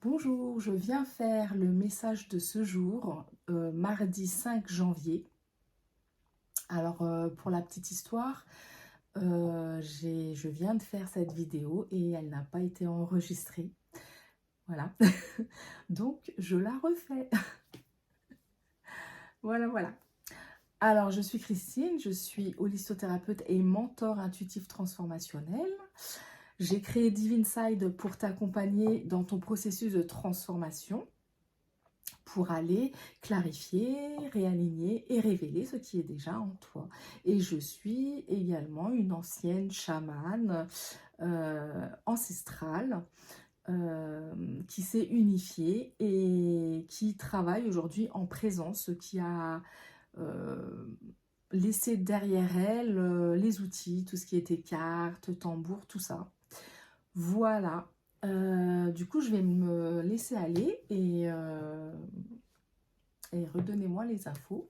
Bonjour, je viens faire le message de ce jour, mardi 5 janvier. Alors, pour la petite histoire, je viens de faire cette vidéo et elle n'a pas été enregistrée. Voilà. Donc, je la refais. Voilà, voilà. Alors, je suis Christine, je suis holistothérapeute et mentor intuitif transformationnel. J'ai créé Divine Side pour t'accompagner dans ton processus de transformation, pour aller clarifier, réaligner et révéler ce qui est déjà en toi. Et je suis également une ancienne chamane ancestrale qui s'est unifiée et qui travaille aujourd'hui en présence, qui a laissé derrière elle les outils, tout ce qui était cartes, tambour, tout ça. Voilà. Du coup, je vais me laisser aller et redonnez-moi les infos.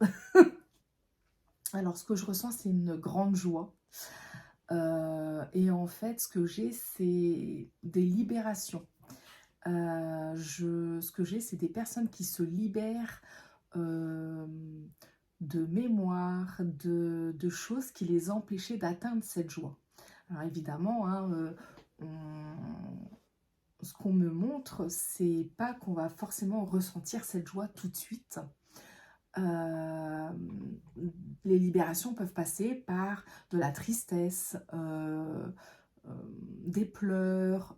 Alors, ce que je ressens, c'est une grande joie. Et en fait, ce que j'ai, c'est des libérations. Ce que j'ai, c'est des personnes qui se libèrent euh, de mémoire, de choses qui les empêchaient d'atteindre cette joie. Alors évidemment, hein, ce qu'on me montre, c'est pas qu'on va forcément ressentir cette joie tout de suite. Les libérations peuvent passer par de la tristesse, des pleurs,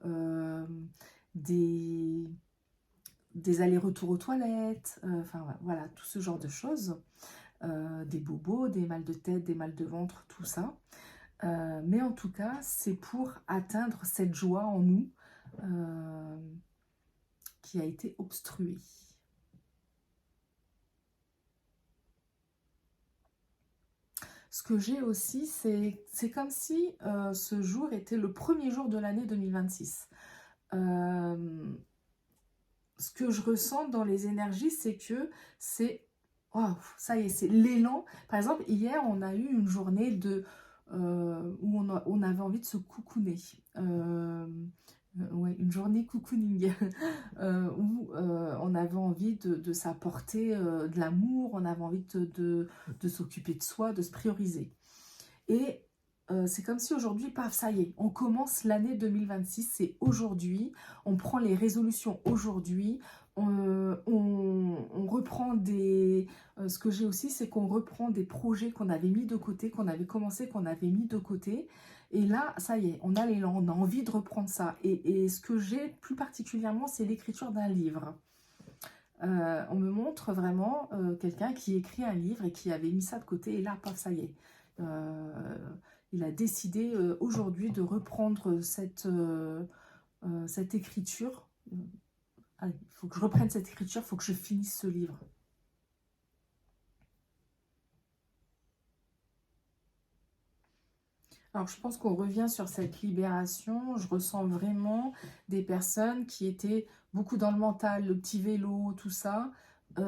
des, des allers-retours aux toilettes, enfin voilà, tout ce genre de choses, des bobos, des mal de tête, des mal de ventre, tout ça. Mais en tout cas, c'est pour atteindre cette joie en nous qui a été obstruée. Ce que j'ai aussi, c'est comme si ce jour était le premier jour de l'année 2026. Ce que je ressens dans les énergies, c'est que c'est... Waouh, ça y est, c'est l'élan. Par exemple, hier, on a eu une journée où on avait envie de se coucouner. Ouais, une journée cocooning où on avait envie de s'apporter de l'amour, on avait envie de s'occuper de soi, de se prioriser. Et c'est comme si aujourd'hui, paf, ça y est, on commence l'année 2026, c'est aujourd'hui, on prend les résolutions aujourd'hui, on reprend des... ce que j'ai aussi, c'est qu'on reprend des projets qu'on avait mis de côté, qu'on avait commencé, qu'on avait mis de côté. Et là, ça y est, on a l'élan, on a envie de reprendre ça. Et ce que j'ai plus particulièrement, c'est l'écriture d'un livre. On me montre vraiment quelqu'un qui écrit un livre et qui avait mis ça de côté. Et là, paf, ça y est. Il a décidé aujourd'hui de reprendre cette écriture. Allez, il faut que je reprenne cette écriture, il faut que je finisse ce livre. Alors, je pense qu'on revient sur cette libération. Je ressens vraiment des personnes qui étaient beaucoup dans le mental, le petit vélo, tout ça, qui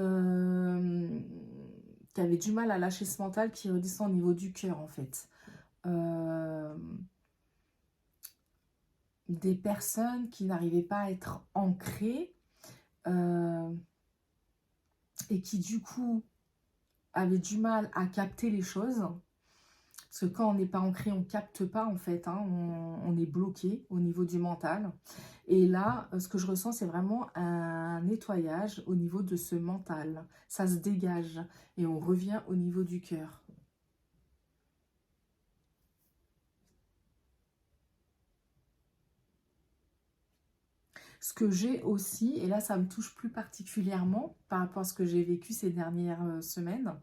avaient du mal à lâcher ce mental qui redescend au niveau du cœur, en fait. Euh, des personnes qui n'arrivaient pas à être ancrées euh, et qui, du coup, avaient du mal à capter les choses. Parce que quand on n'est pas ancré, on ne capte pas en fait, hein, on est bloqué au niveau du mental. Et là, ce que je ressens, c'est vraiment un nettoyage au niveau de ce mental. Ça se dégage et on revient au niveau du cœur. Ce que j'ai aussi, et là ça me touche plus particulièrement par rapport à ce que j'ai vécu ces dernières semaines,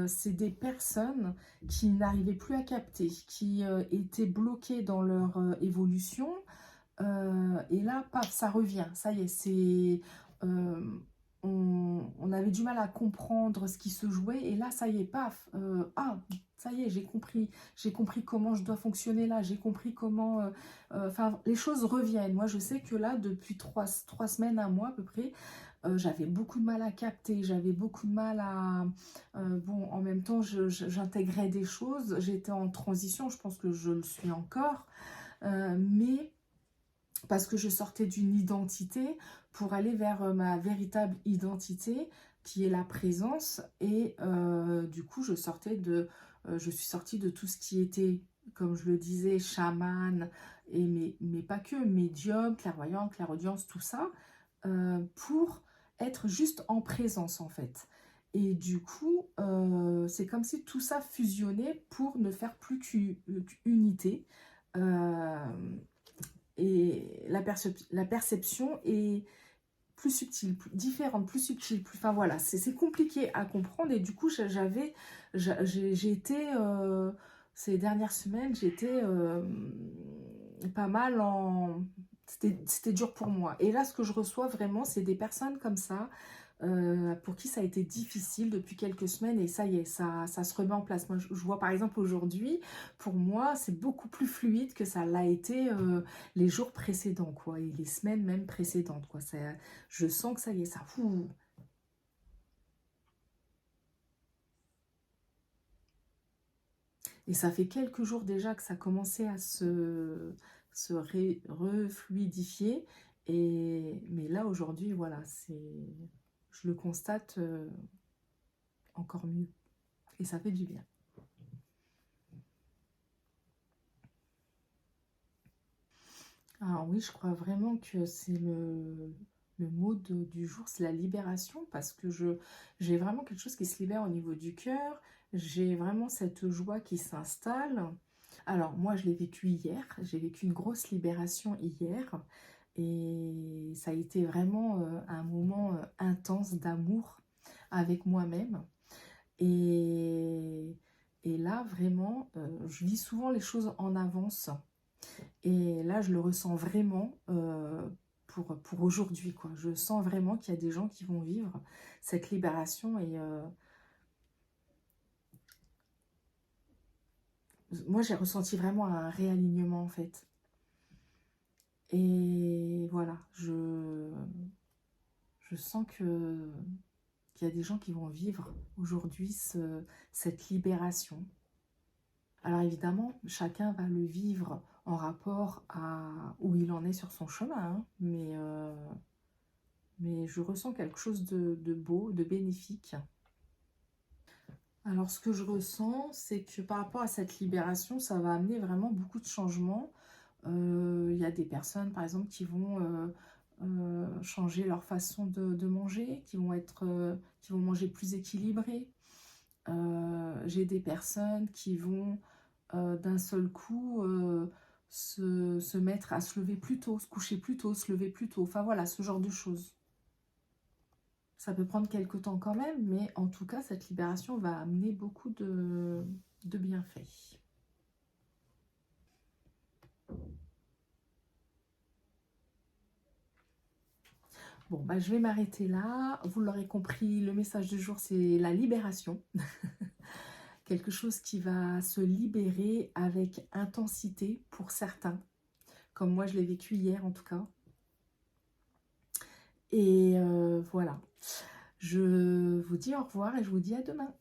c'est des personnes qui n'arrivaient plus à capter, qui étaient bloquées dans leur évolution. Et là, paf, ça revient. Ça y est, euh, on avait du mal à comprendre ce qui se jouait. Et là, ça y est, paf. Ça y est, j'ai compris comment je dois fonctionner là. J'ai compris comment... Enfin, les choses reviennent. Moi, je sais que là, depuis trois semaines, un mois à peu près, j'avais beaucoup de mal à capter, j'avais beaucoup de mal à... bon, en même temps, j'intégrais des choses, j'étais en transition, je pense que je le suis encore, mais parce que je sortais d'une identité pour aller vers ma véritable identité, qui est la présence. Et du coup, je suis sortie de tout ce qui était, comme je le disais, chaman, et mais pas que, médium, clairvoyant, clairaudience, tout ça, pour être juste en présence en fait. Et du coup, c'est comme si tout ça fusionnait pour ne faire plus qu'unité. Euh, et la perception est plus subtile, plus différente, plus subtile, plus... Enfin voilà, c'est compliqué à comprendre. Et du coup, j'ai été, ces dernières semaines, j'étais pas mal en... C'était dur pour moi. Et là, ce que je reçois vraiment, c'est des personnes comme ça, pour qui ça a été difficile depuis quelques semaines, et ça y est, ça se remet en place. Moi, je vois par exemple aujourd'hui, pour moi, c'est beaucoup plus fluide que ça l'a été les jours précédents, quoi, et les semaines même précédentes, quoi. Je sens que ça y est, ça... Ouh. Et ça fait quelques jours déjà que ça commençait à se refluidifier. Mais là, aujourd'hui, voilà, je le constate encore mieux. Et ça fait du bien. Alors oui, je crois vraiment que c'est le mot du jour, c'est la libération, parce que j'ai vraiment quelque chose qui se libère au niveau du cœur, j'ai vraiment cette joie qui s'installe. Alors moi, je l'ai vécu hier, j'ai vécu une grosse libération hier, et ça a été vraiment un moment intense d'amour avec moi-même. Et, et là, vraiment, je vis souvent les choses en avance. Et là, je le ressens vraiment pour aujourd'hui, quoi. Je sens vraiment qu'il y a des gens qui vont vivre cette libération. Et moi, j'ai ressenti vraiment un réalignement, en fait. Et voilà, je sens qu'il y a des gens qui vont vivre aujourd'hui cette libération. Alors évidemment, chacun va le vivre en rapport à où il en est sur son chemin, hein, mais je ressens quelque chose de beau, de bénéfique. Alors ce que je ressens, c'est que par rapport à cette libération, ça va amener vraiment beaucoup de changements. Il y a des personnes, par exemple, qui vont changer leur façon de manger, qui vont manger plus équilibré. J'ai des personnes qui vont d'un seul coup se mettre à se lever plus tôt, se coucher plus tôt, se lever plus tôt. Enfin voilà, ce genre de choses. Ça peut prendre quelques temps quand même, mais en tout cas, cette libération va amener beaucoup de bienfaits. Bon, bah, je vais m'arrêter là. Vous l'aurez compris, le message du jour, c'est la libération. Quelque chose qui va se libérer avec intensité pour certains, comme moi je l'ai vécu hier en tout cas. Et voilà, je vous dis au revoir et je vous dis à demain.